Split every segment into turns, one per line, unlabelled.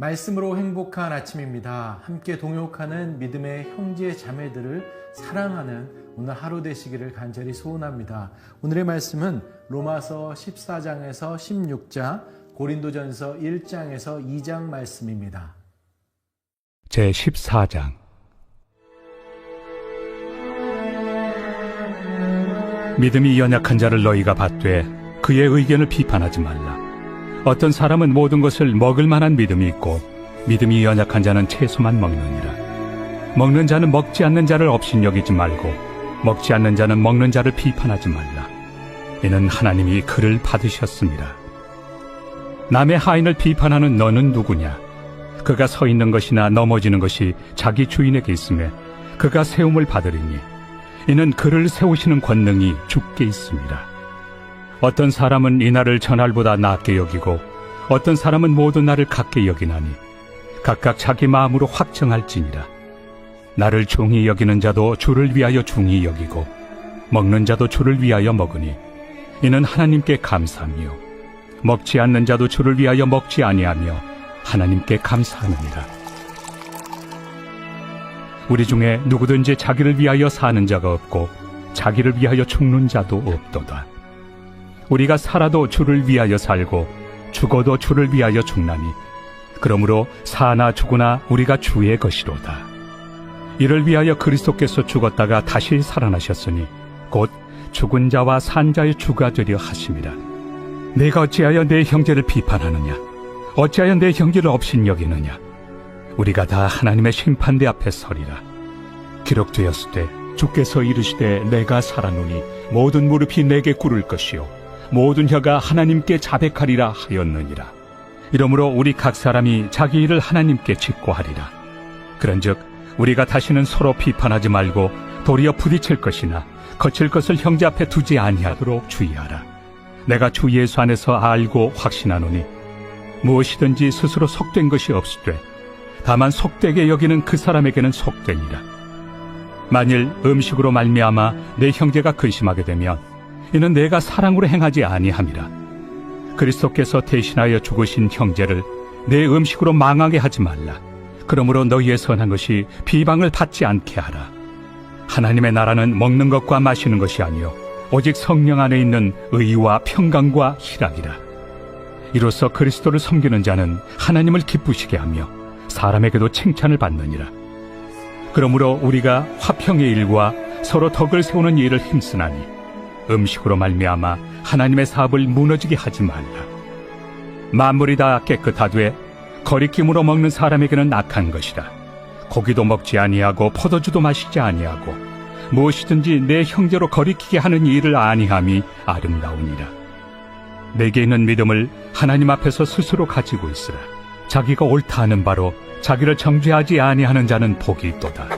말씀으로 행복한 아침입니다. 함께 동역하는 믿음의 형제 자매들을 사랑하는 오늘 하루 되시기를 간절히 소원합니다. 오늘의 말씀은 로마서 14장에서 16장, 고린도전서 1장에서 2장 말씀입니다.
제14장. 믿음이 연약한 자를 너희가 받되 그의 의견을 비판하지 말라. 어떤 사람은 모든 것을 먹을 만한 믿음이 있고 믿음이 연약한 자는 채소만 먹느니라. 먹는 자는 먹지 않는 자를 업신여기지 말고 먹지 않는 자는 먹는 자를 비판하지 말라. 이는 하나님이 그를 받으셨습니다. 남의 하인을 비판하는 너는 누구냐? 그가 서 있는 것이나 넘어지는 것이 자기 주인에게 있음에 그가 세움을 받으리니 이는 그를 세우시는 권능이 주께 있습니다. 어떤 사람은 이 날을 전날보다 낮게 여기고 어떤 사람은 모든 날을 같게 여기나니 각각 자기 마음으로 확정할지니라. 나를 중히 여기는 자도 주를 위하여 중히 여기고 먹는 자도 주를 위하여 먹으니 이는 하나님께 감사하며 먹지 않는 자도 주를 위하여 먹지 아니하며 하나님께 감사하느니라. 우리 중에 누구든지 자기를 위하여 사는 자가 없고 자기를 위하여 죽는 자도 없도다. 우리가 살아도 주를 위하여 살고 죽어도 주를 위하여 죽나니 그러므로 사나 죽으나 우리가 주의 것이로다. 이를 위하여 그리스도께서 죽었다가 다시 살아나셨으니 곧 죽은 자와 산 자의 주가 되려 하심이라. 내가 어찌하여 내 형제를 비판하느냐? 어찌하여 내 형제를 업신여기느냐? 우리가 다 하나님의 심판대 앞에 서리라. 기록되었으되 주께서 이르시되 내가 살아노니 모든 무릎이 내게 꿇을 것이요 모든 혀가 하나님께 자백하리라 하였느니라. 이러므로 우리 각 사람이 자기 일을 하나님께 직고하리라. 그런즉 우리가 다시는 서로 비판하지 말고 도리어 부딪힐 것이나 거칠 것을 형제 앞에 두지 아니하도록 주의하라. 내가 주 예수 안에서 알고 확신하노니 무엇이든지 스스로 속된 것이 없으되 다만 속되게 여기는 그 사람에게는 속되니라. 만일 음식으로 말미암아 내 형제가 근심하게 되면 이는 내가 사랑으로 행하지 아니함이라. 그리스도께서 대신하여 죽으신 형제를 내 음식으로 망하게 하지 말라. 그러므로 너희의 선한 것이 비방을 받지 않게 하라. 하나님의 나라는 먹는 것과 마시는 것이 아니요 오직 성령 안에 있는 의와 평강과 희락이라. 이로써 그리스도를 섬기는 자는 하나님을 기쁘시게 하며 사람에게도 칭찬을 받느니라. 그러므로 우리가 화평의 일과 서로 덕을 세우는 일을 힘쓰나니 음식으로 말미암아 하나님의 사업을 무너지게 하지 말라. 만물이 다 깨끗하되 거리낌으로 먹는 사람에게는 악한 것이라. 고기도 먹지 아니하고 포도주도 마시지 아니하고 무엇이든지 내 형제로 거리키게 하는 일을 아니함이 아름다우니라. 내게 있는 믿음을 하나님 앞에서 스스로 가지고 있으라. 자기가 옳다 하는 바로 자기를 정죄하지 아니하는 자는 복이 있도다.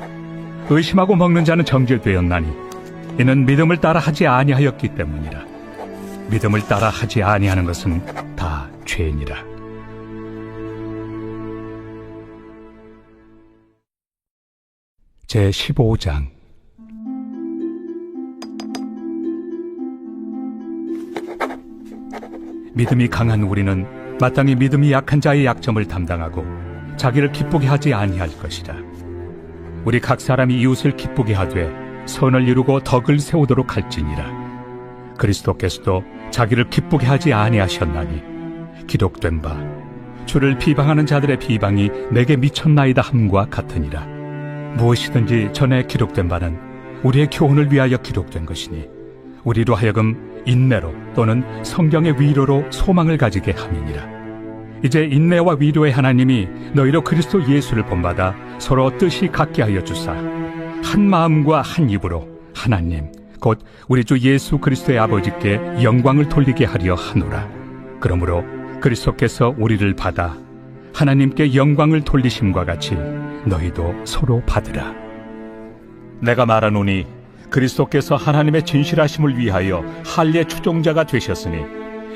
의심하고 먹는 자는 정죄되었나니 이는 믿음을 따라 하지 아니하였기 때문이라. 믿음을 따라 하지 아니하는 것은 다 죄니라. 제15장. 믿음이 강한 우리는 마땅히 믿음이 약한 자의 약점을 담당하고 자기를 기쁘게 하지 아니할 것이라. 우리 각 사람이 이웃을 기쁘게 하되 선을 이루고 덕을 세우도록 할지니라. 그리스도께서도 자기를 기쁘게 하지 아니하셨나니 기록된 바 주를 비방하는 자들의 비방이 내게 미쳤나이다 함과 같으니라. 무엇이든지 전에 기록된 바는 우리의 교훈을 위하여 기록된 것이니 우리로 하여금 인내로 또는 성경의 위로로 소망을 가지게 함이니라. 이제 인내와 위로의 하나님이 너희로 그리스도 예수를 본받아 서로 뜻이 같게 하여 주사 한 마음과 한 입으로 하나님 곧 우리 주 예수 그리스도의 아버지께 영광을 돌리게 하려 하노라. 그러므로 그리스도께서 우리를 받아 하나님께 영광을 돌리심과 같이 너희도 서로 받으라. 내가 말하노니 그리스도께서 하나님의 진실하심을 위하여 할례 추종자가 되셨으니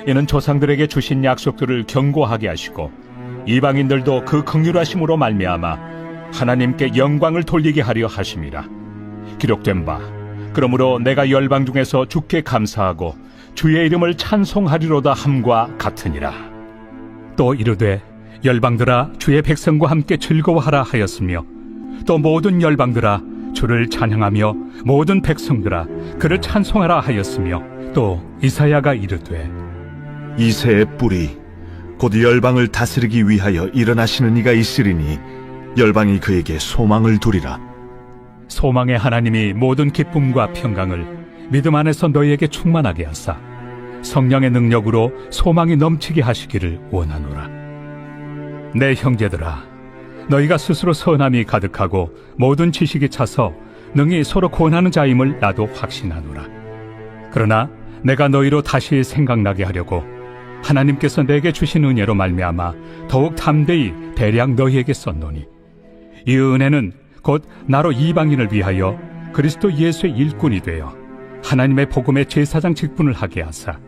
이는 조상들에게 주신 약속들을 견고하게 하시고 이방인들도 그 긍휼하심으로 말미암아 하나님께 영광을 돌리게 하려 하심이라. 기록된 바 그러므로 내가 열방 중에서 주께 감사하고 주의 이름을 찬송하리로다 함과 같으니라. 또 이르되 열방들아 주의 백성과 함께 즐거워하라 하였으며 또 모든 열방들아 주를 찬양하며 모든 백성들아 그를 찬송하라 하였으며 또 이사야가 이르되
이새의 뿌리 곧 열방을 다스리기 위하여 일어나시는 이가 있으리니 열방이 그에게 소망을 두리라.
소망의 하나님이 모든 기쁨과 평강을 믿음 안에서 너희에게 충만하게 하사 성령의 능력으로 소망이 넘치게 하시기를 원하노라. 내 형제들아, 너희가 스스로 선함이 가득하고 모든 지식이 차서 능히 서로 권하는 자임을 나도 확신하노라. 그러나 내가 너희로 다시 생각나게 하려고 하나님께서 내게 주신 은혜로 말미암아 더욱 담대히 대략 너희에게 썼노니, 이 은혜는 곧 나로 이방인을 위하여 그리스도 예수의 일꾼이 되어 하나님의 복음의 제사장 직분을 하게 하사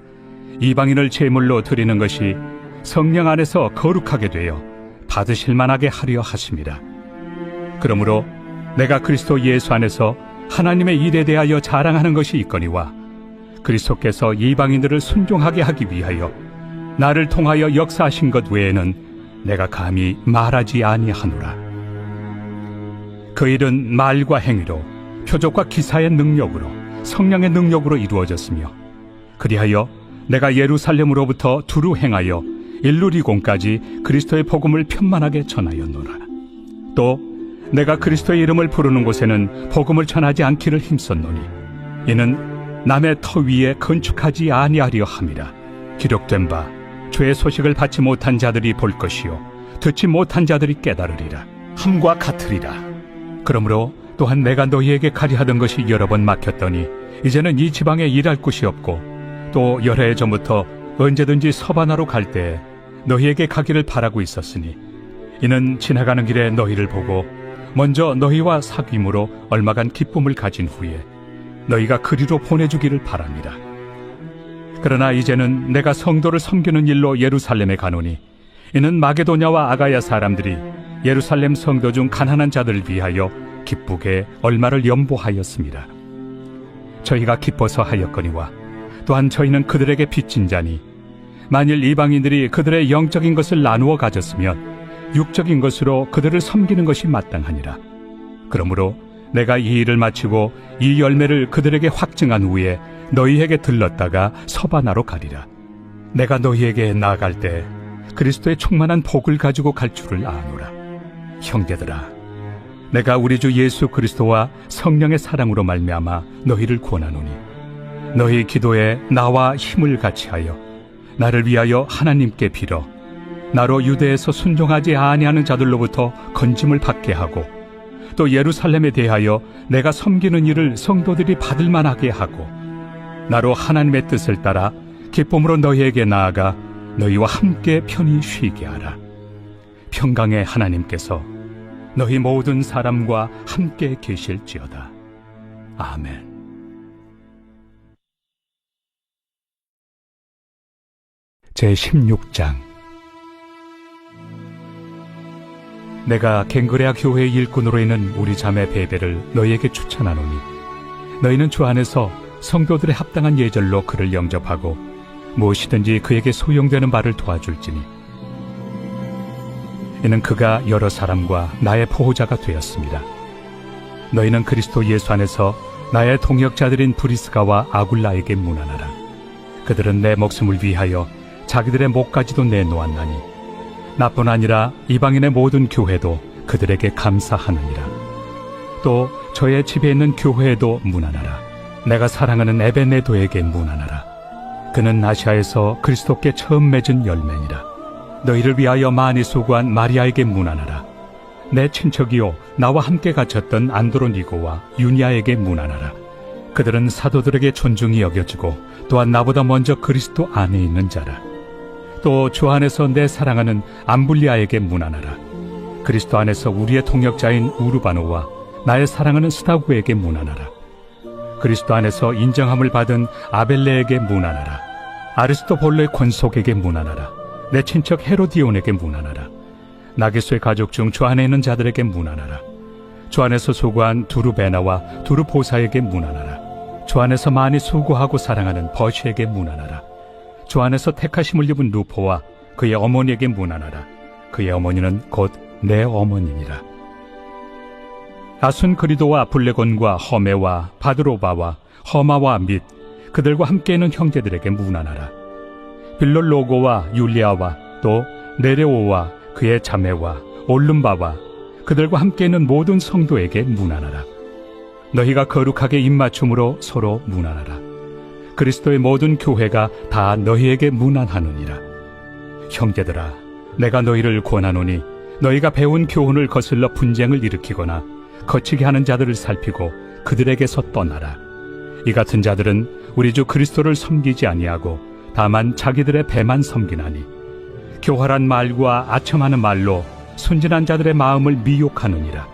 이방인을 제물로 드리는 것이 성령 안에서 거룩하게 되어 받으실 만하게 하려 하심이라. 그러므로 내가 그리스도 예수 안에서 하나님의 일에 대하여 자랑하는 것이 있거니와 그리스도께서 이방인들을 순종하게 하기 위하여 나를 통하여 역사하신 것 외에는 내가 감히 말하지 아니하노라. 그 일은 말과 행위로 표적과 기사의 능력으로 성령의 능력으로 이루어졌으며, 그리하여 내가 예루살렘으로부터 두루 행하여 일루리곤까지 그리스도의 복음을 편만하게 전하였노라. 또 내가 그리스도의 이름을 부르는 곳에는 복음을 전하지 않기를 힘썼노니, 이는 남의 터 위에 건축하지 아니하려 함이라. 기록된 바 주의 소식을 받지 못한 자들이 볼 것이요 듣지 못한 자들이 깨달으리라 함과 같으리라. 그러므로 또한 내가 너희에게 가리하던 것이 여러 번 막혔더니 이제는 이 지방에 일할 곳이 없고, 또 여러 해 전부터 언제든지 서바나로 갈 때에 너희에게 가기를 바라고 있었으니, 이는 지나가는 길에 너희를 보고 먼저 너희와 사귐으로 얼마간 기쁨을 가진 후에 너희가 그리로 보내주기를 바랍니다. 그러나 이제는 내가 성도를 섬기는 일로 예루살렘에 가노니, 이는 마게도냐와 아가야 사람들이 예루살렘 성도 중 가난한 자들을 위하여 기쁘게 얼마를 연보하였습니다. 저희가 기뻐서 하였거니와 또한 저희는 그들에게 빚진 자니, 만일 이방인들이 그들의 영적인 것을 나누어 가졌으면 육적인 것으로 그들을 섬기는 것이 마땅하니라. 그러므로 내가 이 일을 마치고 이 열매를 그들에게 확증한 후에 너희에게 들렀다가 서바나로 가리라. 내가 너희에게 나아갈 때 그리스도의 충만한 복을 가지고 갈 줄을 아노라. 형제들아, 내가 우리 주 예수 그리스도와 성령의 사랑으로 말미암아 너희를 권하노니, 너희 기도에 나와 힘을 같이하여 나를 위하여 하나님께 빌어 나로 유대에서 순종하지 아니하는 자들로부터 건짐을 받게 하고, 또 예루살렘에 대하여 내가 섬기는 일을 성도들이 받을 만하게 하고, 나로 하나님의 뜻을 따라 기쁨으로 너희에게 나아가 너희와 함께 편히 쉬게 하라. 평강의 하나님께서 너희 모든 사람과 함께 계실지어다. 아멘. 제16장. 내가 갱그레아 교회의 일꾼으로 있는 우리 자매 베베를 너희에게 추천하노니, 너희는 주 안에서 성도들의 합당한 예절로 그를 영접하고 무엇이든지 그에게 소용되는 바를 도와줄지니, 이는 그가 여러 사람과 나의 보호자가 되었습니다. 너희는 그리스도 예수 안에서 나의 동역자들인 브리스가와 아굴라에게 문안하라. 그들은 내 목숨을 위하여 자기들의 목까지도 내놓았나니, 나뿐 아니라 이방인의 모든 교회도 그들에게 감사하느니라. 또 저의 집에 있는 교회에도 문안하라. 내가 사랑하는 에베네도에게 문안하라. 그는 아시아에서 그리스도께 처음 맺은 열매니라. 너희를 위하여 많이 수고한 마리아에게 문안하라. 내 친척이요 나와 함께 갇혔던 안드로니고와 유니아에게 문안하라. 그들은 사도들에게 존중이 여겨지고 또한 나보다 먼저 그리스도 안에 있는 자라. 또 주 안에서 내 사랑하는 암블리아에게 문안하라. 그리스도 안에서 우리의 동역자인 우르바노와 나의 사랑하는 스다구에게 문안하라. 그리스도 안에서 인정함을 받은 아벨레에게 문안하라. 아리스토볼로의 권속에게 문안하라. 내 친척 헤로디온에게 문안하라. 나게소의 가족 중 주 안에 있는 자들에게 문안하라. 주 안에서 수고한 두루베나와 두루보사에게 문안하라. 주 안에서 많이 수고하고 사랑하는 버시에게 문안하라. 주 안에서 택하심을 입은 루포와 그의 어머니에게 문안하라. 그의 어머니는 곧 내 어머니니라. 아순그리도와 블레곤과 허메와 바드로바와 허마와 및 그들과 함께 있는 형제들에게 문안하라. 빌롤로고와 율리아와 또 네레오와 그의 자매와 올름바와 그들과 함께 있는 모든 성도에게 문안하라. 너희가 거룩하게 입맞춤으로 서로 문안하라. 그리스도의 모든 교회가 다 너희에게 문안하느니라. 형제들아, 내가 너희를 권하노니 너희가 배운 교훈을 거슬러 분쟁을 일으키거나 거치게 하는 자들을 살피고 그들에게서 떠나라. 이 같은 자들은 우리 주 그리스도를 섬기지 아니하고 다만 자기들의 배만 섬기나니 교활한 말과 아첨하는 말로 순진한 자들의 마음을 미혹하느니라.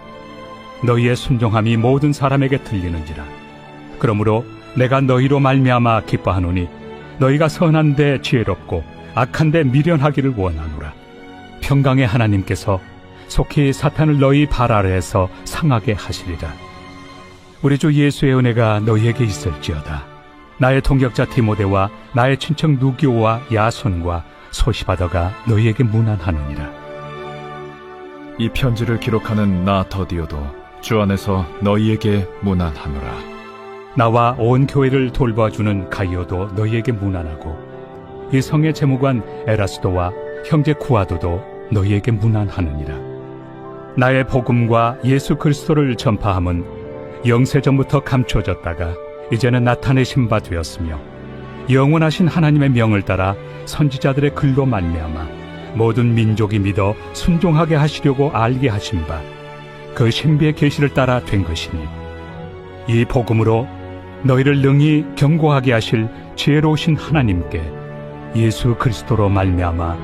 너희의 순종함이 모든 사람에게 들리는지라. 그러므로 내가 너희로 말미암아 기뻐하노니 너희가 선한데 지혜롭고 악한데 미련하기를 원하노라. 평강의 하나님께서 속히 사탄을 너희 발 아래에서 상하게 하시리라. 우리 주 예수의 은혜가 너희에게 있을지어다. 나의 동역자 디모데와 나의 친척 누기오와 야손과 소시바더가 너희에게 문안하느니라.
이 편지를 기록하는 나 더디오도 주 안에서 너희에게 문안하노라.
나와 온 교회를 돌봐주는 가이오도 너희에게 문안하고 이 성의 재무관 에라스도와 형제 구아도도 너희에게 문안하느니라. 나의 복음과 예수 그리스도를 전파함은 영세전부터 감춰졌다가 이제는 나타내신 바 되었으며 영원하신 하나님의 명을 따라 선지자들의 글로 말미암아 모든 민족이 믿어 순종하게 하시려고 알게 하신 바 그 신비의 계시를 따라 된 것이니 이 복음으로 너희를 능히 견고하게 하실 지혜로우신 하나님께 예수 그리스도로 말미암아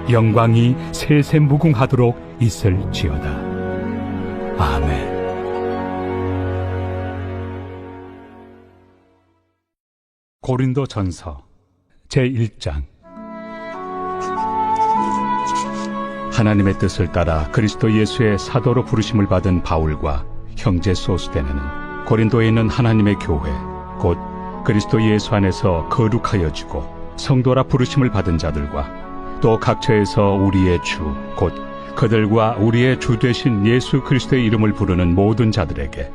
영광이 세세 무궁하도록 있을지어다. 아멘. 고린도전서 제1장. 하나님의 뜻을 따라 그리스도 예수의 사도로 부르심을 받은 바울과 형제 소스데네는 고린도에 있는 하나님의 교회 곧 그리스도 예수 안에서 거룩하여지고 성도라 부르심을 받은 자들과 또 각처에서 우리의 주 곧 그들과 우리의 주 되신 예수 그리스도의 이름을 부르는 모든 자들에게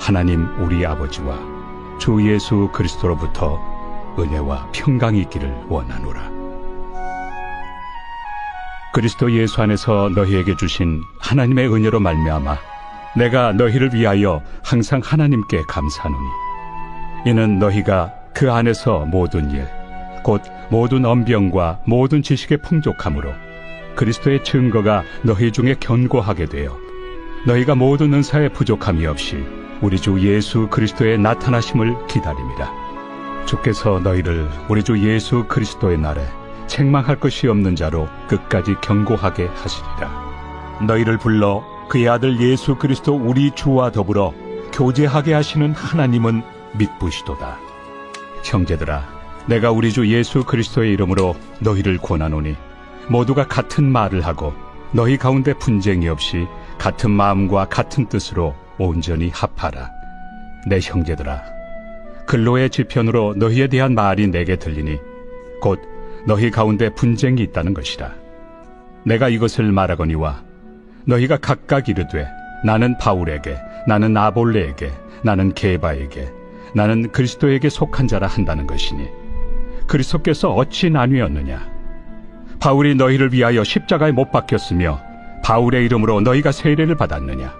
하나님 우리 아버지와 주 예수 그리스도로부터 은혜와 평강이 있기를 원하노라. 그리스도 예수 안에서 너희에게 주신 하나님의 은혜로 말미암아 내가 너희를 위하여 항상 하나님께 감사하노니 이는 너희가 그 안에서 모든 일 곧 모든 언병과 모든 지식의 풍족함으로 그리스도의 증거가 너희 중에 견고하게 되어 너희가 모든 은사에 부족함이 없이 우리 주 예수 그리스도의 나타나심을 기다립니다. 주께서 너희를 우리 주 예수 그리스도의 날에 책망할 것이 없는 자로 끝까지 견고하게 하시리라. 너희를 불러 그의 아들 예수 그리스도 우리 주와 더불어 교제하게 하시는 하나님은 믿부시도다. 형제들아, 내가 우리 주 예수 그리스도의 이름으로 너희를 권하노니 모두가 같은 말을 하고 너희 가운데 분쟁이 없이 같은 마음과 같은 뜻으로 온전히 합하라. 내 형제들아, 근로의 지편으로 너희에 대한 말이 내게 들리니 곧 너희 가운데 분쟁이 있다는 것이라. 내가 이것을 말하거니와 너희가 각각 이르되 나는 바울에게, 나는 아볼레에게, 나는 게바에게, 나는 그리스도에게 속한 자라 한다는 것이니 그리스도께서 어찌 나뉘었느냐? 바울이 너희를 위하여 십자가에 못 박혔으며 바울의 이름으로 너희가 세례를 받았느냐?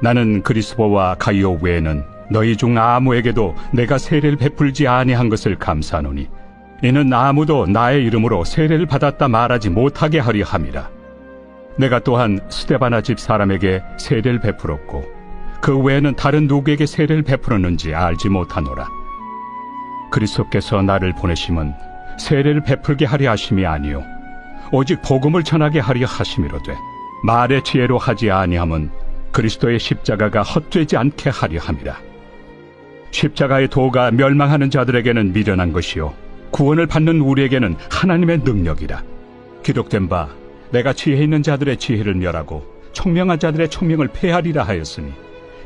나는 그리스도와 가이오 외에는 너희 중 아무에게도 내가 세례를 베풀지 아니한 것을 감사하노니 이는 아무도 나의 이름으로 세례를 받았다 말하지 못하게 하려 함이라. 내가 또한 스데바나 집 사람에게 세례를 베풀었고 그 외에는 다른 누구에게 세례를 베풀었는지 알지 못하노라. 그리스도께서 나를 보내심은 세례를 베풀게 하려 하심이 아니요 오직 복음을 전하게 하려 하심이로되 말의 지혜로 하지 아니함은 그리스도의 십자가가 헛되지 않게 하려 함이라. 십자가의 도가 멸망하는 자들에게는 미련한 것이요 구원을 받는 우리에게는 하나님의 능력이라. 기록된 바 내가 지혜 있는 자들의 지혜를 멸하고 총명한 자들의 총명을 폐하리라 하였으니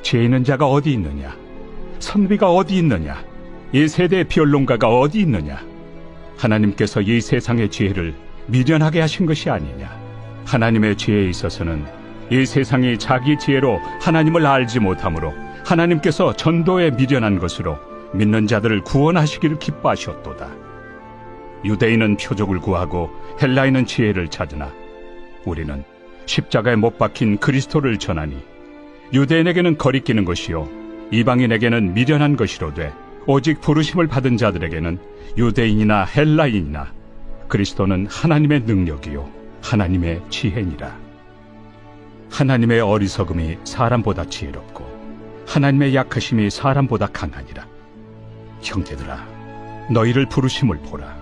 지혜 있는 자가 어디 있느냐? 선비가 어디 있느냐? 이 세대의 변론가가 어디 있느냐? 하나님께서 이 세상의 지혜를 미련하게 하신 것이 아니냐? 하나님의 지혜에 있어서는 이 세상이 자기 지혜로 하나님을 알지 못하므로 하나님께서 전도에 미련한 것으로 믿는 자들을 구원하시기를 기뻐하셨도다. 유대인은 표적을 구하고 헬라인은 지혜를 찾으나 우리는 십자가에 못 박힌 그리스도를 전하니 유대인에게는 거리끼는 것이요 이방인에게는 미련한 것이로되 오직 부르심을 받은 자들에게는 유대인이나 헬라인이나 그리스도는 하나님의 능력이요 하나님의 지혜니라. 하나님의 어리석음이 사람보다 지혜롭고 하나님의 약하심이 사람보다 강하니라. 형제들아, 너희를 부르심을 보라.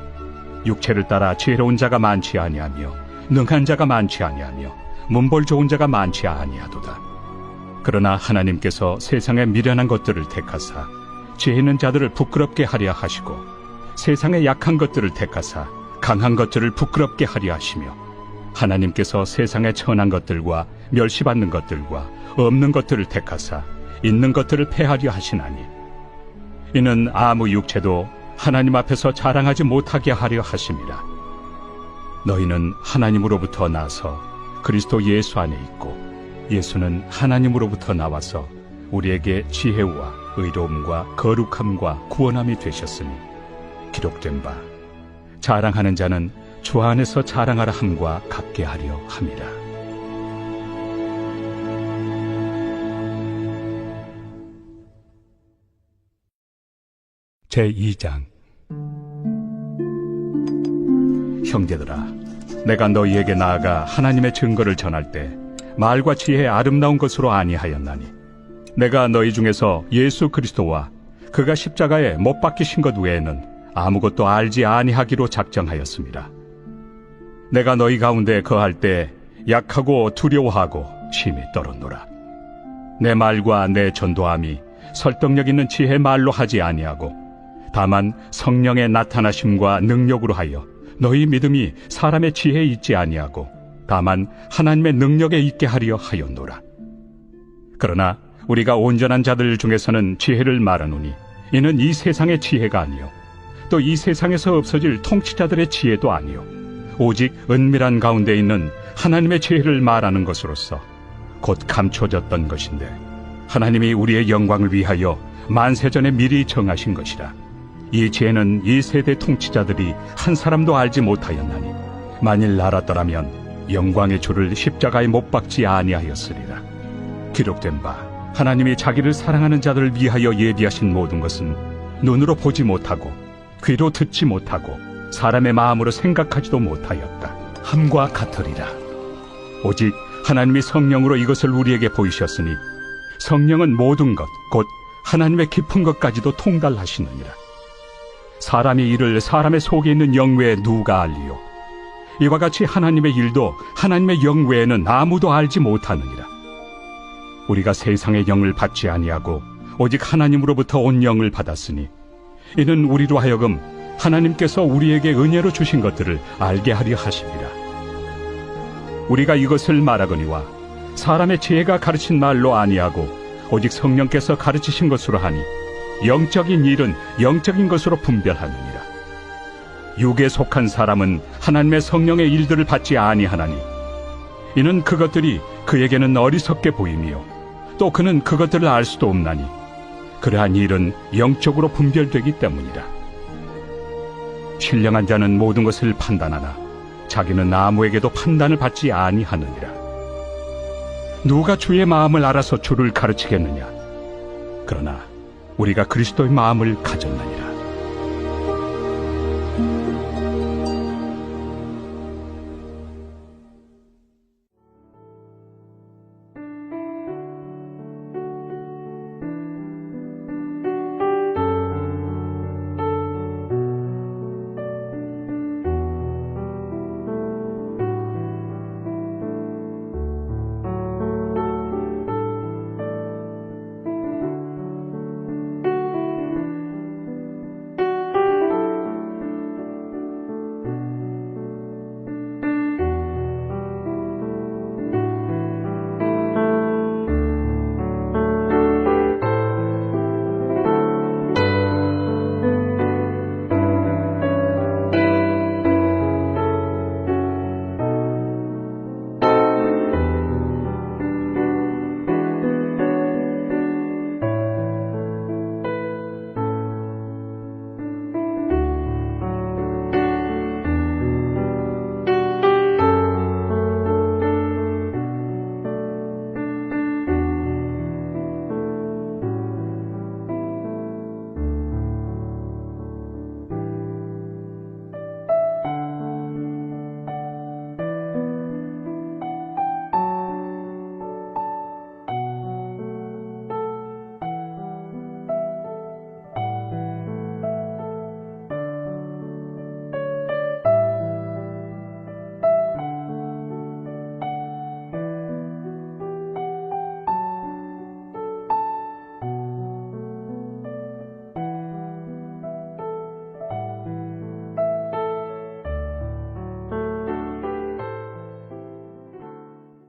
육체를 따라 지혜로운 자가 많지 아니하며 능한 자가 많지 아니하며 문벌 좋은 자가 많지 아니하도다. 그러나 하나님께서 세상에 미련한 것들을 택하사 지혜 있는 자들을 부끄럽게 하려 하시고 세상에 약한 것들을 택하사 강한 것들을 부끄럽게 하려 하시며 하나님께서 세상에 천한 것들과 멸시받는 것들과 없는 것들을 택하사 있는 것들을 패하려 하시나니 이는 아무 육체도 하나님 앞에서 자랑하지 못하게 하려 하심이라. 너희는 하나님으로부터 나서 그리스도 예수 안에 있고 예수는 하나님으로부터 나와서 우리에게 지혜와 의로움과 거룩함과 구원함이 되셨으니 기록된 바 자랑하는 자는 주 안에서 자랑하라 함과 같게 하려 함이라. 제2장. 형제들아, 내가 너희에게 나아가 하나님의 증거를 전할 때 말과 지혜의 아름다운 것으로 아니하였나니 내가 너희 중에서 예수 그리스도와 그가 십자가에 못 박히신 것 외에는 아무것도 알지 아니하기로 작정하였습니다. 내가 너희 가운데 거할 때 약하고 두려워하고 심히 떨었노라. 내 말과 내 전도함이 설득력 있는 지혜의 말로 하지 아니하고 다만 성령의 나타나심과 능력으로 하여 너희 믿음이 사람의 지혜에 있지 아니하고 다만 하나님의 능력에 있게 하려 하였노라. 그러나 우리가 온전한 자들 중에서는 지혜를 말하노니 이는 이 세상의 지혜가 아니요 또 이 세상에서 없어질 통치자들의 지혜도 아니요 오직 은밀한 가운데 있는 하나님의 지혜를 말하는 것으로서 곧 감춰졌던 것인데 하나님이 우리의 영광을 위하여 만세전에 미리 정하신 것이라. 이 지혜는 이 세대 통치자들이 한 사람도 알지 못하였나니 만일 알았더라면 영광의 주를 십자가에 못 박지 아니하였으리라. 기록된 바 하나님이 자기를 사랑하는 자들을 위하여 예비하신 모든 것은 눈으로 보지 못하고 귀로 듣지 못하고 사람의 마음으로 생각하지도 못하였다 함과 같으리라. 오직 하나님이 성령으로 이것을 우리에게 보이셨으니 성령은 모든 것 곧 하나님의 깊은 것까지도 통달하시느니라. 사람이 이를 사람의 속에 있는 영 외에 누가 알리요? 이와 같이 하나님의 일도 하나님의 영 외에는 아무도 알지 못하느니라. 우리가 세상의 영을 받지 아니하고 오직 하나님으로부터 온 영을 받았으니 이는 우리로 하여금 하나님께서 우리에게 은혜로 주신 것들을 알게 하려 하심이라. 우리가 이것을 말하거니와 사람의 지혜가 가르친 말로 아니하고 오직 성령께서 가르치신 것으로 하니 영적인 일은 영적인 것으로 분별하느니라. 육에 속한 사람은 하나님의 성령의 일들을 받지 아니하나니 이는 그것들이 그에게는 어리석게 보이며 또 그는 그것들을 알 수도 없나니 그러한 일은 영적으로 분별되기 때문이라. 신령한 자는 모든 것을 판단하나 자기는 아무에게도 판단을 받지 아니하느니라. 누가 주의 마음을 알아서 주를 가르치겠느냐? 그러나 우리가 그리스도의 마음을 가졌느니라.